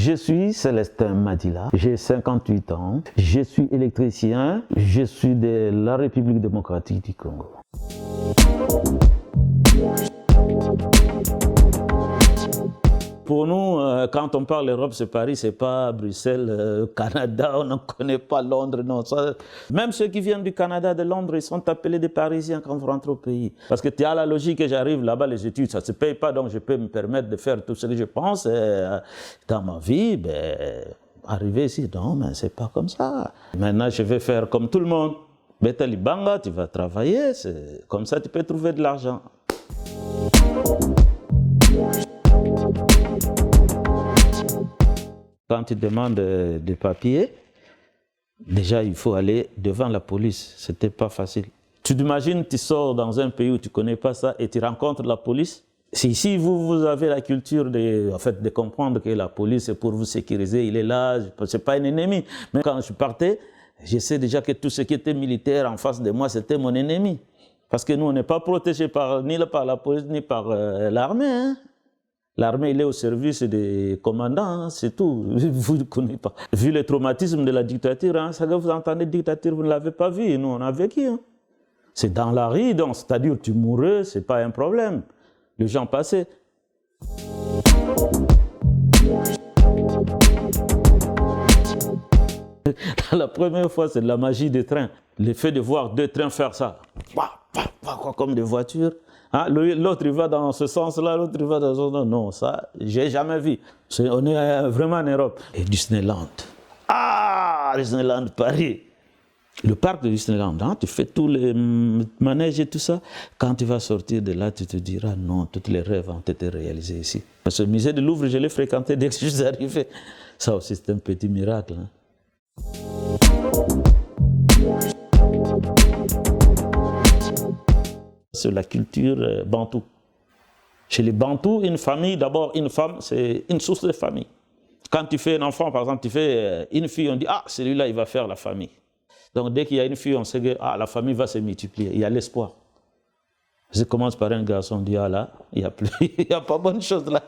Je suis Célestin Madila, j'ai 58 ans, je suis électricien, je suis de la République démocratique du Congo. Pour nous, quand on parle d'Europe, c'est Paris, c'est pas Bruxelles, Canada, on ne connaît pas Londres, non. Ça, même ceux qui viennent du Canada, de Londres, ils sont appelés des Parisiens quand vous rentrez au pays. Parce que tu as la logique que j'arrive là-bas, les études, ça ne se paye pas, donc je peux me permettre de faire tout ce que je pense dans ma vie. Ben, arriver ici, non, mais c'est pas comme ça. Maintenant, je vais faire comme tout le monde. Betali Banga, tu vas travailler, comme ça tu peux trouver de l'argent. Quand tu demandes des papiers, déjà il faut aller devant la police. C'était pas facile. Tu t'imagines, tu sors dans un pays où tu connais pas ça et tu rencontres la police. Si vous avez la culture de comprendre que la police c'est pour vous sécuriser, il est là, c'est pas un ennemi. Mais quand je partais, je sais déjà que tout ce qui était militaire en face de moi, c'était mon ennemi. Parce que nous, on n'est pas protégés ni par la police, ni par l'armée. Hein. L'armée, il est au service des commandants, hein, c'est tout. Vous ne connaissez pas. Vu le traumatisme de la dictature, hein, ça que vous entendez dictature, vous ne l'avez pas vu. Nous, on a vécu. Hein. C'est dans la rue, donc c'est-à-dire tu mourrais, ce n'est pas un problème. Les gens passaient. La première fois, c'est de la magie des trains. Le fait de voir deux trains faire ça, comme des voitures. Hein, l'autre il va dans ce sens-là, l'autre il va dans ce sens-là. Non, ça, j'ai jamais vu. On est vraiment en Europe. Et Disneyland. Ah, Disneyland Paris. Le parc de Disneyland, hein, tu fais tous les manèges et tout ça. Quand tu vas sortir de là, tu te diras non, tous les rêves ont été réalisés ici. Parce que le musée de Louvre, je l'ai fréquenté dès que je suis arrivé. Ça aussi, c'est un petit miracle. Hein. C'est la culture bantou. Chez les bantous, une famille, d'abord une femme, c'est une source de famille. Quand tu fais un enfant, par exemple, tu fais une fille, on dit « Ah, celui-là, il va faire la famille ». Donc dès qu'il y a une fille, on sait que la famille va se multiplier, il y a l'espoir. Je commence par un garçon, on dit « Ah là, il n'y a pas bonne chose là,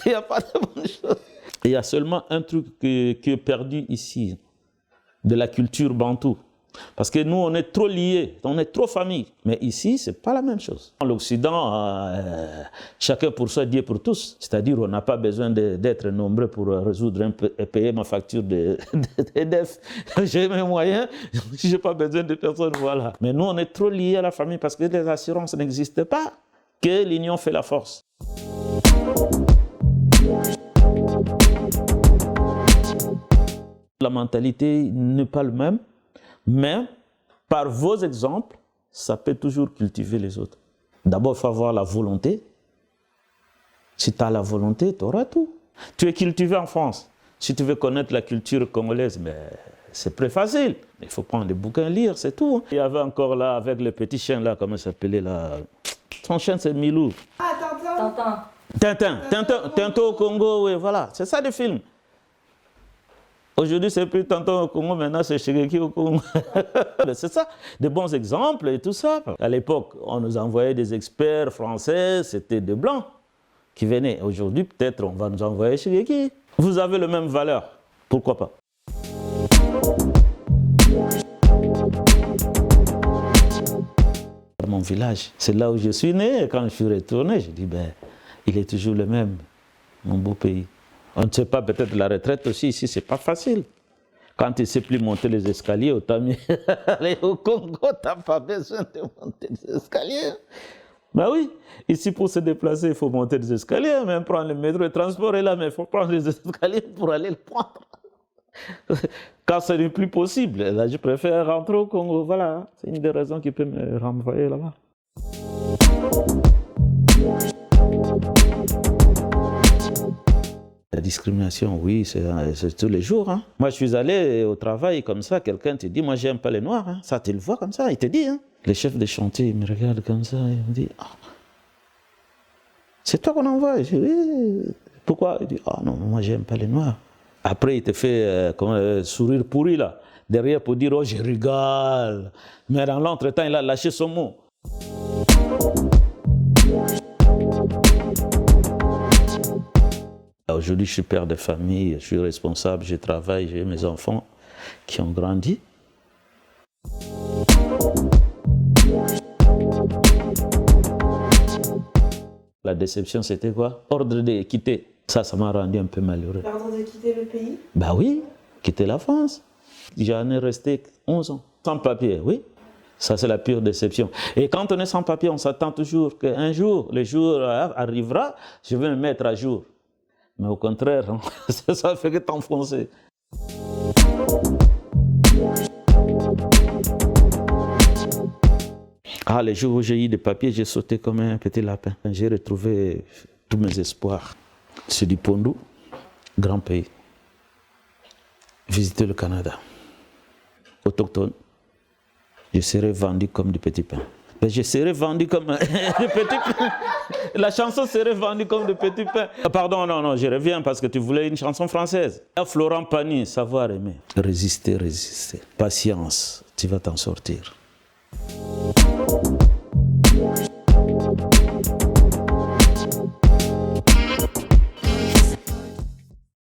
il n'y a pas de bonne chose ». Il y a seulement un truc qui est perdu ici, de la culture bantou. Parce que nous, on est trop liés, on est trop famille. Mais ici, ce n'est pas la même chose. Dans l'Occident, chacun pour soi, Dieu pour tous. C'est-à-dire, on n'a pas besoin d'être nombreux pour résoudre et payer ma facture d'EDF. J'ai mes moyens, je n'ai pas besoin de personne, voilà. Mais nous, on est trop liés à la famille parce que les assurances n'existent pas. Que l'union fait la force. La mentalité n'est pas la même. Mais par vos exemples, ça peut toujours cultiver les autres. D'abord, il faut avoir la volonté. Si tu as la volonté, tu auras tout. Tu es cultivé en France. Si tu veux connaître la culture congolaise, c'est très facile. Il faut prendre des bouquins, lire, c'est tout. Il y avait encore là, avec le petit chien là, comment il s'appelait là. Son chien, c'est Milou. Ah, Tintin au Congo, oui, voilà. C'est ça le film. Aujourd'hui, c'est plus Tintin au Congo, maintenant c'est Shigeki au Congo. C'est ça, des bons exemples et tout ça. À l'époque, on nous envoyait des experts français, c'était des blancs qui venaient. Aujourd'hui, peut-être on va nous envoyer Shigeki. Vous avez la même valeur, pourquoi pas? Mon village, c'est là où je suis né. Quand je suis retourné, je dis, il est toujours le même, mon beau pays. On ne sait pas, peut-être la retraite aussi, ici, c'est pas facile. Quand tu ne sais plus monter les escaliers, autant mieux aller au Congo, tu n'as pas besoin de monter les escaliers. Ben oui, ici, pour se déplacer, il faut monter des escaliers, même prendre le métro, le transport est là, mais il faut prendre les escaliers pour aller le prendre. Quand ce n'est plus possible, là, je préfère rentrer au Congo. Voilà, c'est une des raisons qui peut me renvoyer là-bas. La discrimination, oui, c'est tous les jours. Hein. Moi, je suis allé au travail comme ça, quelqu'un te dit, moi, j'aime pas les Noirs. Hein. Ça, tu le vois comme ça, il te dit. Hein. Le chef de chantier, il me regarde comme ça, il me dit, c'est toi qu'on envoie. Je dis, oui. Pourquoi? Il dit, non, moi, j'aime pas les Noirs. Après, il te fait sourire pourri, là, derrière pour dire, je rigole. Mais dans l'entretemps, il a lâché son mot. Aujourd'hui, je suis père de famille, je suis responsable, je travaille, j'ai mes enfants qui ont grandi. La déception, c'était quoi? Ordre de quitter. Ça m'a rendu un peu malheureux. L'ordre de quitter le pays? Bah oui, quitter la France. J'en ai resté 11 ans. Sans papier, oui. Ça, c'est la pure déception. Et quand on est sans papier, on s'attend toujours qu'un jour, le jour arrivera, je vais me mettre à jour. Mais au contraire, ça fait que t'enfoncer. Ah, les jours où j'ai eu des papiers, j'ai sauté comme un petit lapin. J'ai retrouvé tous mes espoirs. C'est du Pondou, grand pays. Visiter le Canada. Autochtone. Je serai vendu comme du petit pain. Mais je serai vendu comme du petit pain. La chanson serait vendue comme du petit pain. Pardon, non, je reviens parce que tu voulais une chanson française. Florent Pagny, savoir aimer. Résister. Patience, tu vas t'en sortir.